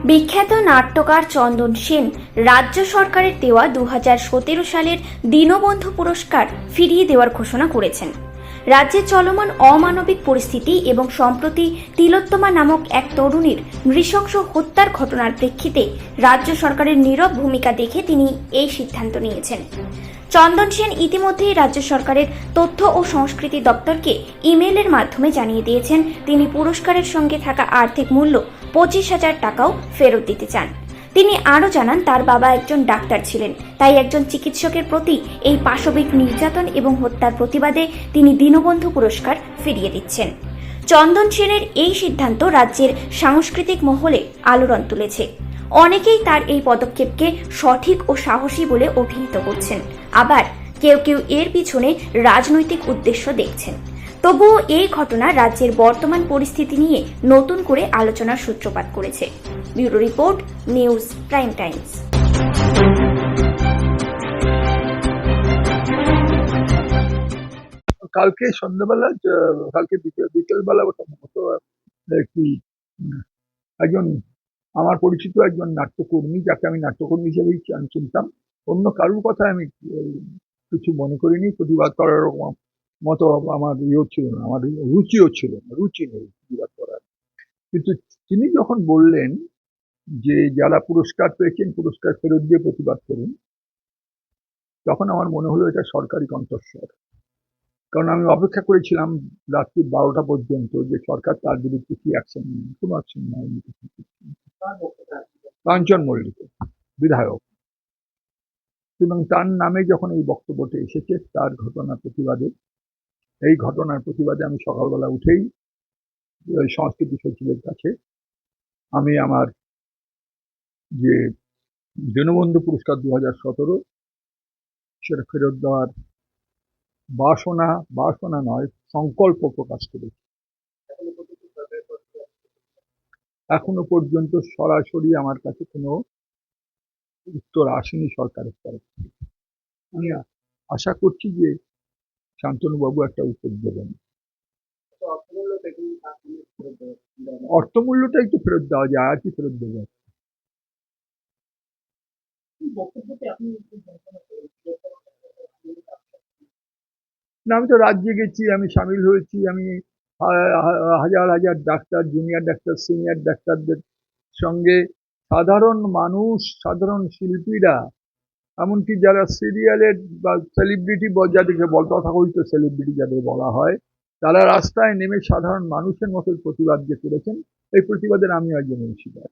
বিখ্যাত নাট্যকার চন্দন সেন রাজ্য সরকারের দেওয়া 2017 সালের দীনবন্ধু পুরস্কার ফিরিয়ে দেওয়ার ঘোষণা করেছেন। রাজ্যে চলমান অমানবিক পরিস্থিতি এবং সম্প্রতি তিলোত্তমা নামক এক তরুণীর নৃশংস হত্যার ঘটনার প্রেক্ষিতে রাজ্য সরকারের নীরব ভূমিকা দেখে তিনি এই সিদ্ধান্ত নিয়েছেন। চন্দন সেন ইতিমধ্যেই রাজ্য সরকারের তথ্য ও সংস্কৃতি দপ্তরকে ইমেইলের মাধ্যমে জানিয়ে দিয়েছেন তিনি পুরস্কারের সঙ্গে থাকা আর্থিক মূল্য 25,000 টাকাও ফেরত দিতে চান। তিনি আরও জানান, তার বাবা একজন ডাক্তার ছিলেন, তাই একজন চিকিৎসকের প্রতি এই পাশবিক নির্যাতন এবং হত্যার প্রতিবাদে তিনি দীনবন্ধু পুরস্কার ফিরিয়ে দিচ্ছেন। চন্দন সেনের এই সিদ্ধান্ত রাজ্যের সাংস্কৃতিক মহলে আলোড়ন তুলেছে। অনেকেই তার এই পদক্ষেপকে সঠিক ও সাহসী বলে অভিহিত করছেন, আবার কেউ কেউ এর পিছনে রাজনৈতিক উদ্দেশ্য দেখছেন। তবুও এই ঘটনা রাজ্যের বর্তমান পরিস্থিতি নিয়ে নতুন করে আলোচনার সূত্রপাত করেছে। Bureau report, news prime Times. কালকে সন্ধ্যাবেলা, কালকে বিকেলবেলা একজন আমার পরিচিত একজন নাট্যকর্মী, যাকে আমি নাট্যকর্মী হিসেবেই চিনতাম, অন্য কারোর কথা আমি কিছু মনে করিনি। প্রতিবাদ করার মতো আমার ছিল না, আমার রুচিও ছিল না, রুচি নেই প্রতিবাদ করার। কিন্তু তিনি যখন বললেন যে যারা পুরস্কার পেয়েছেন পুরস্কার ফেরত দিয়ে প্রতিবাদ করুন, তখন আমার মনে হলো এটা সরকারি কণ্ঠস্বর। কারণ আমি অপেক্ষা করেছিলাম রাত্রি 12টা পর্যন্ত যে সরকার তার বিরুদ্ধে কি অ্যাকশন নেয়। কোনো অ্যাকশন নেয়নি। কাঞ্চন মল্লিক, বিধায়ক, এবং তার নামে যখন এই বক্তব্যটা এসেছে তার এই ঘটনার প্রতিবাদে আমি সকালবেলা উঠেই সংস্কৃতি সচিবের কাছে আমি আমার যে দীনবন্ধু পুরস্কার 2017 সেটা ফেরত দেওয়ার বাসনা নয়, সংকল্প প্রকাশ করেছি। এখনো পর্যন্ত সরাসরি আমার কাছে কোনো উত্তর আসেনি সরকারের তরফ থেকে। আমি আশা করছি যে শান্তনুবাবু একটা উত্তর দেবেন। অর্থমূল্যটা একটু ফেরত দেওয়া যায়, আর কি ফেরত দেবে? না, আমি তো রাজ্যে গেছি, আমি সামিল হয়েছি, আমি হাজার হাজার ডাক্তার, জুনিয়র ডাক্তার, সিনিয়র ডাক্তারদের সঙ্গে সাধারণ মানুষ, সাধারণ শিল্পীরা, এমনকি যারা সিরিয়ালের বা সেলিব্রিটি যাদেরকে তথাকথিত সেলিব্রিটি যাদের বলা হয়, তারা রাস্তায় নেমে সাধারণ মানুষের মতো প্রতিবাদ যে করেছেন, এই প্রতিবাদের আমি একজন অংশীদার।